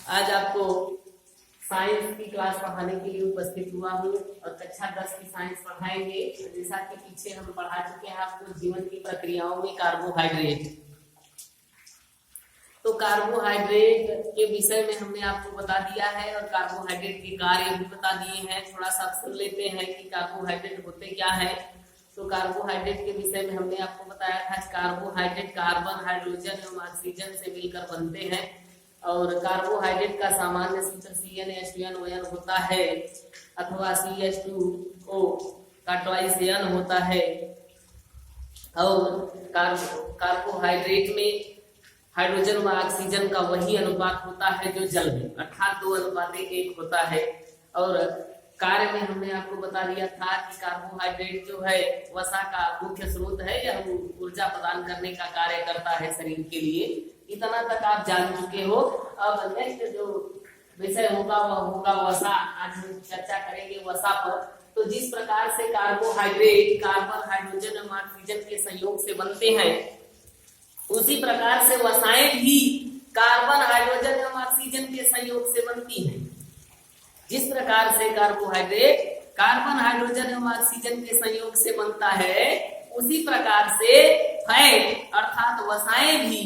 आज आपको साइंस की क्लास पढ़ाने के लिए उपस्थित हुआ हूँ और कक्षा 10 की साइंस पढ़ाएंगे। जैसा कि पीछे हम पढ़ा चुके हैं आपको जीवन की प्रक्रियाओं में कार्बोहाइड्रेट। तो कार्बोहाइड्रेट के विषय में हमने आपको बता दिया है और कार्बोहाइड्रेट के कार्य भी बता दिए हैं। थोड़ा सा सुन लेते हैं कि कार्बोहाइड्रेट होते क्या है। तो कार्बोहाइड्रेट के विषय में हमने आपको बताया था कार्बोहाइड्रेट कार्बन, हाइड्रोजन एवं ऑक्सीजन से मिलकर बनते हैं और कार्बोहाइड्रेट का सामान्य सूत्र CnH2n होता है अथवा CH2O का ट्वाइस N होता है। और कार्बोहाइड्रेट में हाइड्रोजन व ऑक्सीजन का वही अनुपात होता है जो जल में, अर्थात 2:1 होता है। और कार्य में हमने आपको बता दिया था कि कार्बोहाइड्रेट जो है वसा का मुख्य स्रोत है, यह ऊर्जा प्रदान करने का कार्य करता है शरीर के लिए। इतना तक आप जान चुके हो। अब नेक्स्ट जो विषय होगा वह होगा वसा। आज हम चर्चा करेंगे वसा पर। तो जिस प्रकार से कार्बोहाइड्रेट कार्बन, हाइड्रोजन और ऑक्सीजन के संयोग से बनते हैं, उसी प्रकार से वसाएं भी कार्बन, हाइड्रोजन एवं ऑक्सीजन के संयोग से बनती हैं। जिस प्रकार से कार्बोहाइड्रेट कार्बन, हाइड्रोजन एवं ऑक्सीजन के संयोग से बनता है, उसी प्रकार से फैट अर्थात वसाएं भी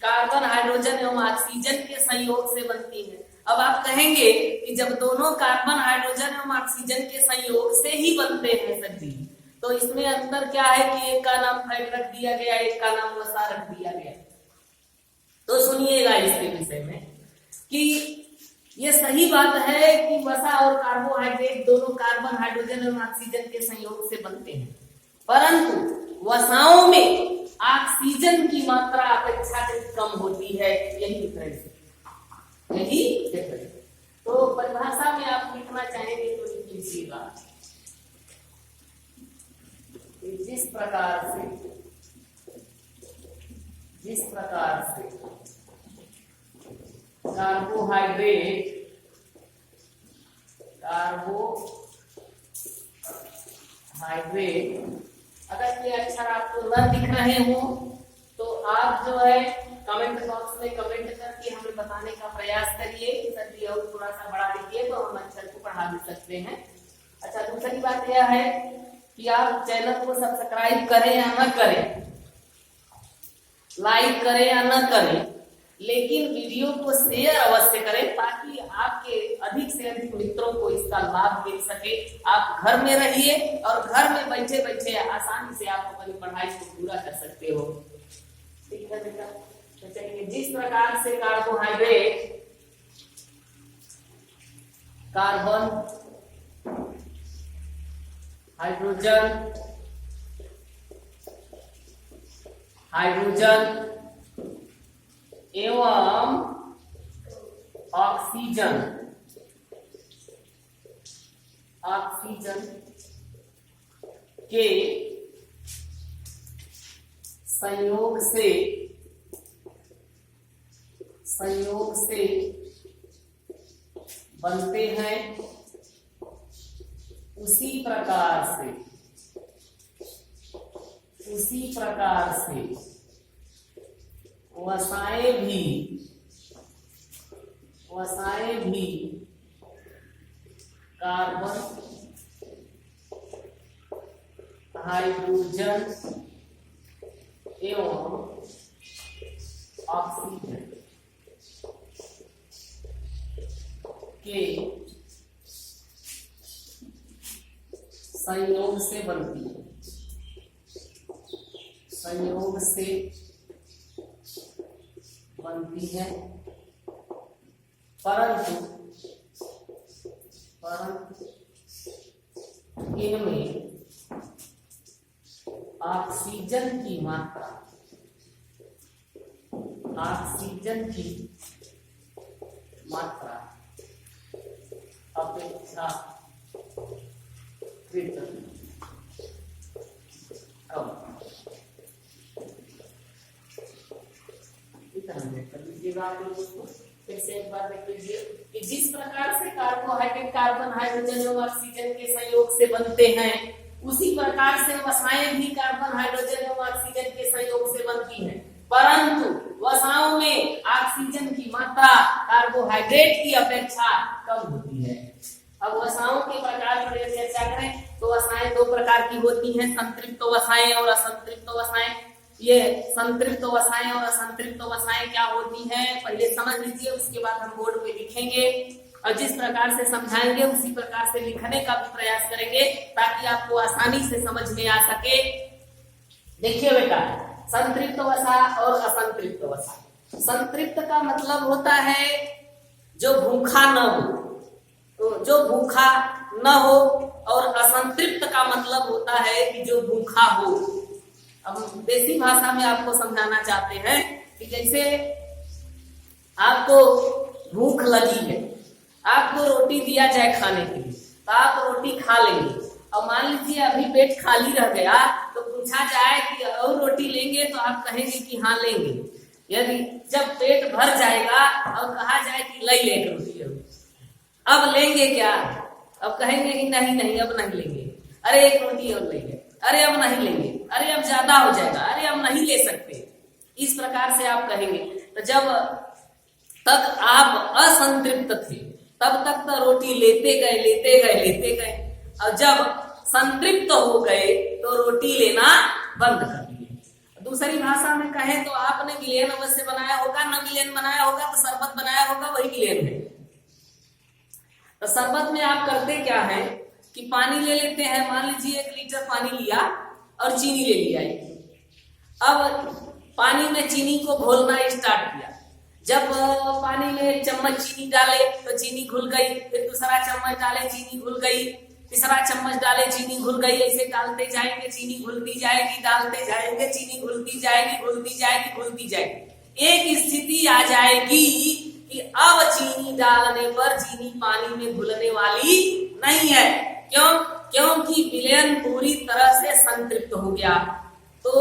कार्बन, हाइड्रोजन एवं ऑक्सीजन के संयोग से बनती हैं। अब आप कहेंगे कि जब दोनों कार्बन, हाइड्रोजन एवं ऑक्सीजन के संयोग से ही बनते हैं सभी, तो इसमें अंतर क्या है कि एक का नाम फैट रख दिया गया, एक का नाम वसा रख दिया गया। तो सुनिएगा इसके विषय में कि ये सही बात है कि वसा और कार्बोहाइड्रेट दोनों कार्बन, हाइड्रोजन और ऑक्सीजन के संयोग से बनते हैं, परंतु वसाओं में ऑक्सीजन की मात्रा अपेक्षाकृत कम होती है। यही डिफरेंस है, यही डिफरेंस। तो परिभाषा में आप लिखना चाहेंगे तो लिख लीजिएगा। जिस प्रकार से कार्बोहाइड्रेट अगर ये अक्षर आपको न दिख रहे हो तो आप जो है कमेंट बॉक्स में कमेंट करके हमें बताने का प्रयास करिए कि सर जी और थोड़ा सा बढ़ा दीजिए तो हम अक्षर को पढ़ा भी सकते हैं। अच्छा, दूसरी बात यह है कि आप चैनल को सब्सक्राइब करें या न करें, लाइक करें या न करें, लेकिन वीडियो को शेयर अवश्य करें ताकि आपके अधिक से अधिक मित्रों को इसका लाभ मिल सके। आप घर में रहिए और घर में बैठे बैठे आसानी से आप अपनी पढ़ाई को पूरा कर सकते हो। ठीक है बेटा, तो चलिए, जिस प्रकार से कार्बोहाइड्रेट कार्बन, हाइड्रोजन एवं ऑक्सीजन के संयोग से बनते हैं, उसी प्रकार से वसाएं भी कार्बन, हाइड्रोजन एवं ऑक्सीजन के संयोग से बनती है, परंतु इनमें ऑक्सीजन की मात्रा अपेक्षाकृत कम। कर लीजिएगा आप लोग उसको फिर से एक बार देख लीजिए कि जिस प्रकार से कार्बोहाइड्रेट कार्बन, हाइड्रोजन और ऑक्सीजन के संयोग से बनते हैं, उसी प्रकार से वसाएं भी कार्बन, हाइड्रोजन और ऑक्सीजन के संयोग से बनती हैं, परंतु वसाओं में ऑक्सीजन की मात्रा कार्बोहाइड्रेट की अपेक्षा कम होती है। अब वसाओं के प्रकार पर चर्चा करें तो वसाएं दो प्रकार की होती हैं, संतृप्त वसाएं और असंतृप्त वसाएं। ये संतृप्त वसाएं और असंतृप्त वसाएं क्या होती हैं पहले समझ लीजिए, उसके बाद हम बोर्ड पे लिखेंगे और जिस प्रकार से समझाएंगे उसी प्रकार से लिखने का भी प्रयास करेंगे ताकि आपको आसानी से समझ में आ सके। देखिए बेटा, संतृप्त वसा और असंतृप्त वसा। संतृप्त का मतलब होता है जो भूखा न हो, तो जो भूखा न हो, और असंतृप्त का मतलब होता है कि जो भूखा हो। अब देसी भाषा में आपको समझाना चाहते हैं कि जैसे आपको भूख लगी है, आपको रोटी दिया जाए खाने के लिए तो आप रोटी खा लेंगे, और मान लीजिए अभी पेट खाली रह गया तो पूछा जाए कि और रोटी लेंगे तो आप कहेंगे कि हाँ लेंगे। यदि जब पेट भर जाएगा और कहा जाए कि ले एक रोटी अब लेंगे क्या, अब कहेंगे कि नहीं नहीं अब नहीं लेंगे, अरे एक रोटी और लेंगे, अरे अब नहीं लेंगे, अरे अब ज्यादा हो जाएगा, अरे अब नहीं ले सकते, इस प्रकार से आप कहेंगे। तो जब तक आप असंतृप्त थे तब तक तो रोटी लेते गए लेते गए लेते गए, और जब संतृप्त हो गए तो रोटी लेना बंद कर दिए। दूसरी भाषा में कहें तो आपने विलेन अवश्य बनाया होगा, न विलेन बनाया होगा तो शरबत बनाया होगा, वही विलेन है। तो शरबत में आप करते क्या है कि पानी ले लेते हैं, मान लीजिए 1 लीटर पानी लिया और चीनी ले लिया। अब पानी में चीनी को घोलना स्टार्ट किया, जब पानी में चम्मच चीनी डाले तो चीनी घुल गई, फिर दूसरा चम्मच डाले चीनी घुल गई, तीसरा चम्मच डाले चीनी घुल गई, ऐसे डालते जाएंगे चीनी घुलती जाएगी, डालते जाएंगे चीनी घुलती जाएगी, घुलती जाएगी, घुलती जाएगी। एक स्थिति आ जाएगी कि अब चीनी डालने पर चीनी पानी में घुलने वाली नहीं है। क्यों? क्योंकि विलयन पूरी तरह से संतृप्त हो गया। तो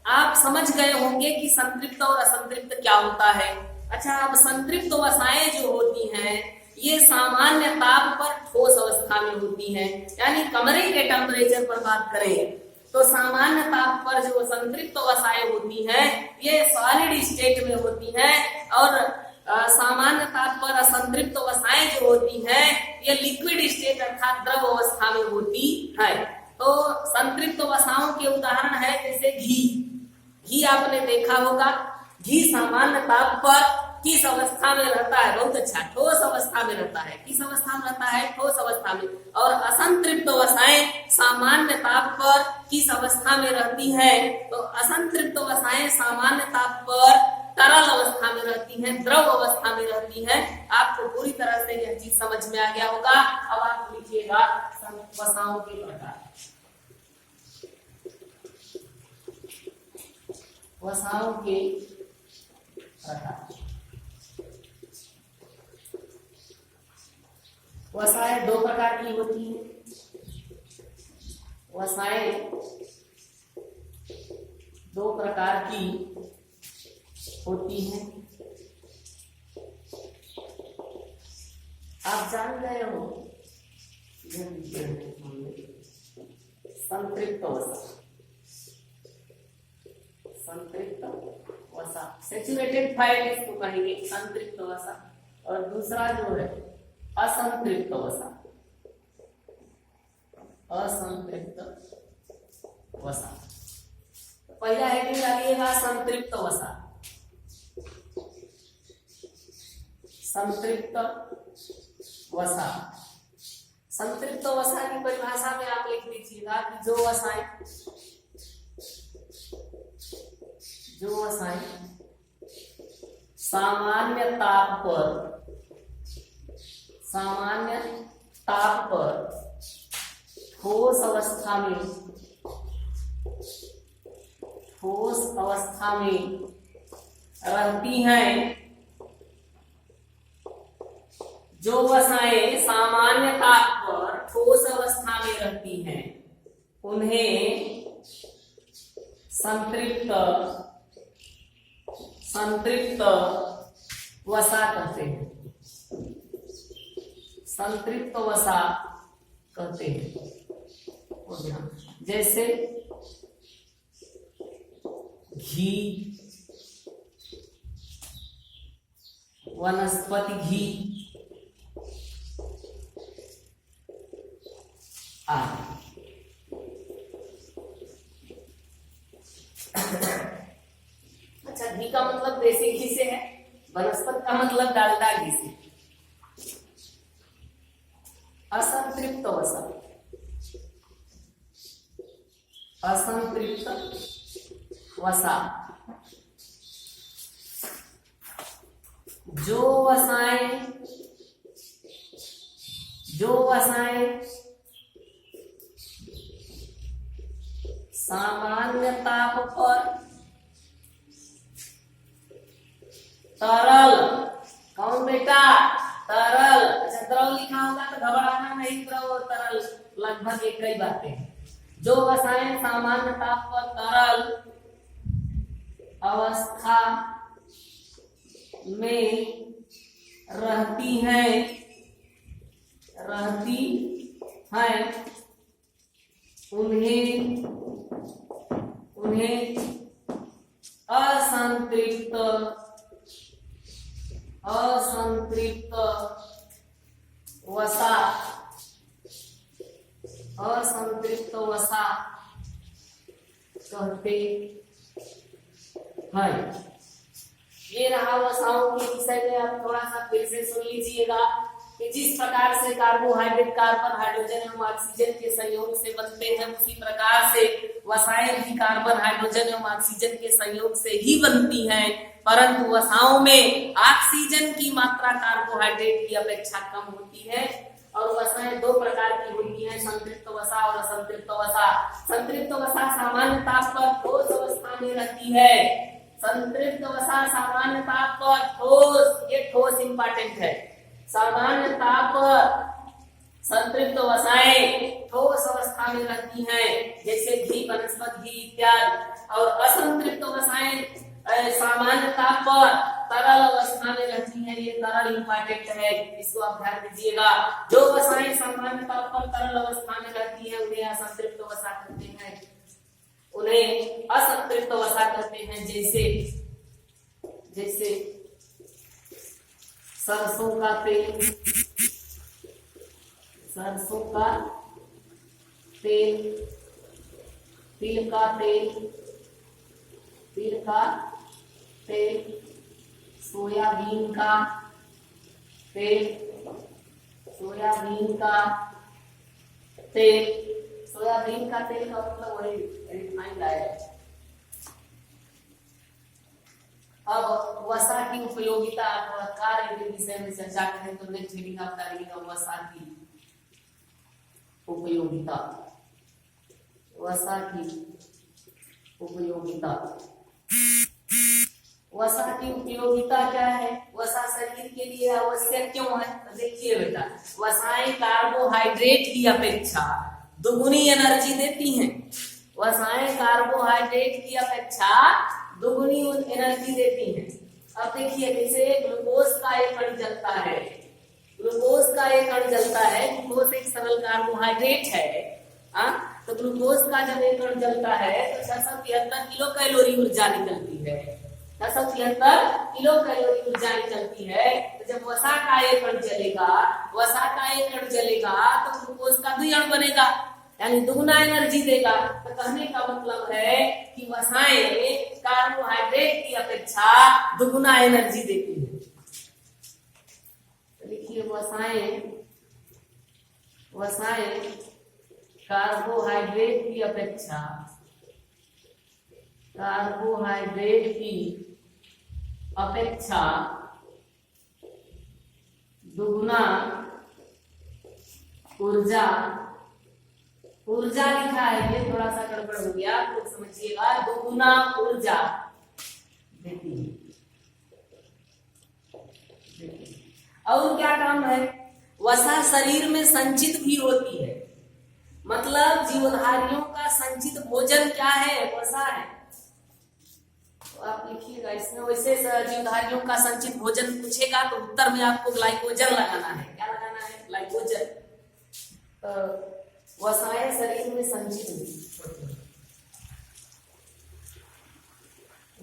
आप समझ गए होंगे कि संतृप्त और असंतृप्त क्या होता है। अच्छा, अब संतृप्त वसाएं जो होती हैं ये सामान्य ताप पर ठोस अवस्था में होती हैं, यानी कमरे के टेम्परेचर पर बात करें तो सामान्य ताप पर जो संतृप्त वसाएं होती हैं ये सॉलिड स्टेट में होती हैं, और सामान्य ताप पर असंतृप्त वसाएं जो होती हैं ये लिक्विड स्टेट अर्थात द्रव अवस्था में होती है। तो संतृप्त वसाओं के उदाहरण है जैसे घी आपने देखा होगा, घी सामान्य ताप पर किस अवस्था में रहता है, बहुत अच्छा, ठोस अवस्था में रहता है। किस अवस्था में रहता है? ठोस अवस्था में। और असंतृप्त वसाएं सामान्य ताप पर किस अवस्था में रहती है? तो असंतृप्त वसाएं सामान्य ताप पर तरल अवस्था में रहती हैं, द्रव अवस्था में रहती हैं। आपको पूरी तरह से यह चीज समझ में आ गया होगा। अब आप लिखिएगा वसाओं के प्रकार। वसाओं के प्रकार। वसाएं 2 प्रकार की होती हैं। वसाएं 2 प्रकार की होती हैं। आप जान गए हो संतृप्त वसा, संतृप्त वसा, सैचुरेटेड फैट इसको कहेंगे संतृप्त वसा, और दूसरा जो है असंतृप्त वसा, असंतृप्त वसा। पहला हेडिंग डालिएगा संतृप्त वसा। संतृप्त वसा, संतृप्त वसा की परिभाषा में आप लिख दीजिएगा कि जो वसाएं सामान्य ताप पर ठोस अवस्था में रहती हैं, जो वसाएं सामान्य ताप पर ठोस अवस्था में रहती हैं उन्हें संतृप्त वसा कहते हैं। संतृप्त वसा कहते हैं। जैसे घी, वनस्पति घी आदि। अच्छा, घी का मतलब देसी घी से है, वनस्पति का मतलब डालडा घी से। असंतृप्त वसा, असंतृप्त वसा जो वसाएं सामान्य ताप पर तरल, कौन बेटा? तरल। अच्छा, द्रव लिखा होगा तो घबराना नहीं, द्रव और तरल लगभग एक ही बातें हैं। जो वसाएं सामान्य ताप पर तरल अवस्था में रहती हैं उन्हें असंतृप्त वसा कहते हैं। ये रहा वसाओं के विषय में। आप थोड़ा सा फिर से सुन लीजिएगा कि जिस प्रकार से कार्बोहाइड्रेट कार्बन, हाइड्रोजन एवं ऑक्सीजन के संयोग से बनते हैं, उसी प्रकार से वसाएं भी कार्बन, हाइड्रोजन एवं ऑक्सीजन के संयोग से ही बनती हैं। परंतु वसाओं में ऑक्सीजन की मात्रा कार्बोहाइड्रेट की अपेक्षा कम होती है। और वसाएं दो प्रकार की होती हैं, संतृप्त वसा और असंतृप्त वसा। संतृप्त वसा सामान्य ताप पर ठोस अवस्था में रहती है। संतृप्त वसा सामान्य ताप पर ठोस, ये ठोस इंपॉर्टेंट है, सामान्य ताप पर संतृप्त वसाएं ठोस अवस्था में रहती हैं, जैसे घी, वनस्पति घी इत्यादि। और असंतृप्त वसाएं सामान्य ताप पर तरल अवस्था में रहती हैं। ये तरल इंपॉर्टेंट है, इसको आप ध्यान दीजिएगा। जो वसाएं सामान्य ताप पर तरल अवस्था में रहती हैं उन्हें असंतृप्त वसा कहते हैं, उन्हें असंतृप्त वसा कहते हैं। जैसे सरसों का तेल, तिल का तेल, सोयाबीन का तेल, सोयाबीन का तेल का मतलब वही रिफाइंड है। अब वसा की उपयोगिता और कार्य के विषय में चर्चा करें तो नेक्स्ट मीटिंग आप करेंगे वसा की उपयोगिता। वसा की उपयोगिता क्या है? वसा शरीर के लिए आवश्यक क्यों है? तो देखिए बेटा, वसाएं कार्बोहाइड्रेट की अपेक्षा दुगुनी एनर्जी देती हैं। वसाएं कार्बोहाइड्रेट की अपेक्षा दुगुनी एनर्जी देती हैं। अब देखिए, जैसे ग्लूकोज का एक अणु जलता है, ग्लूकोज एक सरल कार्बोहाइड्रेट है। तो ग्लूकोज का जब एक अणु जलता है तो 673 किलो कैलोरी ऊर्जा निकलती है। 673 किलो कैलोरी ऊर्जा निकलती है। तो जब वसा का एक अणु जलेगा तो ग्लूकोज का 2 अणु बनेगा, यानी दुगना एनर्जी देगा। तो कहने का मतलब है कि वसाएं कार्बोहाइड्रेट की अपेक्षा दुगना एनर्जी देती है। तो देखिए, वसाएं कार्बोहाइड्रेट की अपेक्षा दुगुना ऊर्जा लिखा है, ये थोड़ा सा गड़बड़ हो गया तो समझिएगा, दुगुना ऊर्जा देती है। और क्या काम है? वसा शरीर में संचित भी होती है, मतलब जीवधारियों का संचित भोजन क्या है? वसा है। तो आप लिखिएगा इसमें। वैसे जीवधारियों का संचित भोजन पूछेगा तो उत्तर में आपको ग्लाइकोजन लगाना है। क्या लगाना है? ग्लाइकोजन। वसाएं शरीर में संचित होती है।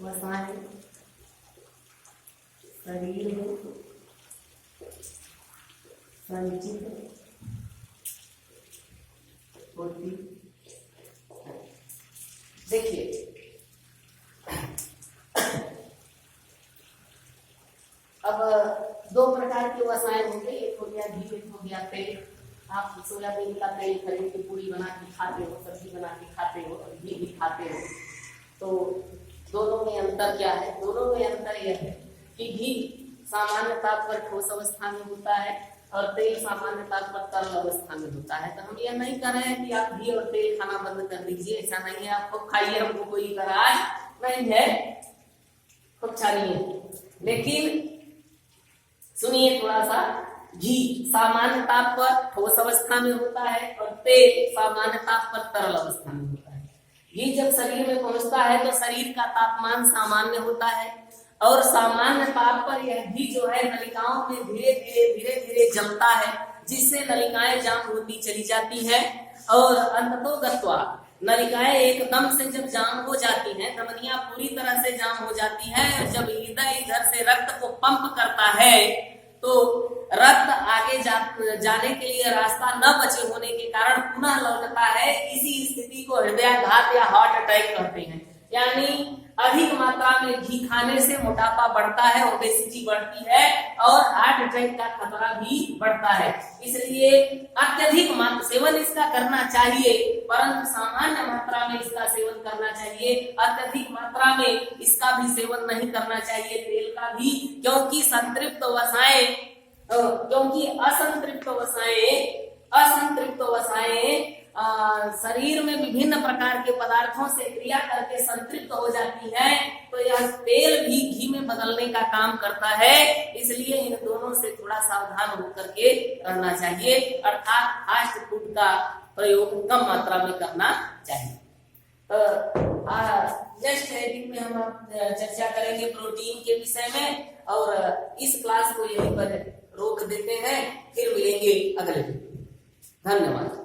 वसाएं शरीर में संचित होती। देखिए अब दो प्रकार के वसाएं होंगे, एक हो गया घी, एक हो गया तेल। आप सोयाबीन का तेल खरीद के पूरी बना के खाते हो, सब्जी बना के खाते हो, घी भी खाते हो। तो दोनों में अंतर क्या है? दोनों में अंतर यह है कि घी सामान्य ताप पर ठोस अवस्था में होता है और तेल सामान्य ताप पर तरल अवस्था में होता है। तो हम यह नहीं कर रहे हैं कि आप घी और तेल खाना बंद कर दीजिए, ऐसा नहीं है। आपको खाइए, हमको कोई इतराज नहीं है, खूब छानिए। लेकिन सुनिए थोड़ा सा, घी सामान्य ताप पर ठोस अवस्था में होता है और तेल सामान्य ताप पर तरल अवस्था में होता है। घी जब शरीर में पहुंचता है तो शरीर का तापमान सामान्य होता है और सामान्य ताप पर यह घी जो है नलिकाओं में धीरे धीरे जमता है, जिससे नलिकाएं जाम होती चली जाती है और अंततोगत्वा नलिकाएं एकदम से जब जाम हो जाती हैं, धमनियां पूरी तरह से जाम हो जाती हैं, जब हृदय इधर से रक्त को पंप करता है तो रक्त आगे जाने के लिए रास्ता न बचे होने के कारण पुनः लौटता है। इसी स्थिति को हृदयाघात या हार्ट अटैक कहते हैं। यानी अधिक मात्रा में घी खाने से मोटापा बढ़ता है, ओबेसिटी बढ़ती है और हार्ट अटैक का खतरा भी बढ़ता है। इसलिए अत्यधिक सेवन इसका करना चाहिए, परंतु सामान्य मात्रा में इसका सेवन करना चाहिए। अत्यधिक मात्रा में इसका भी सेवन नहीं करना चाहिए, तेल का भी, क्योंकि असंतृप्त वसाएं शरीर में विभिन्न प्रकार के पदार्थों से क्रिया करके संतृप्त हो जाती है, तो यह तेल भी घी में बदलने का काम करता है। इसलिए इन दोनों से थोड़ा सावधान होकर के रहना चाहिए, अर्थात फास्ट फूड का प्रयोग कम मात्रा में करना चाहिए। नेक्स्ट हेडिंग में हम चर्चा करेंगे प्रोटीन के विषय में, और इस क्लास को यहीं पर रोक देते हैं, फिर मिलेंगे अगले दिन। धन्यवाद।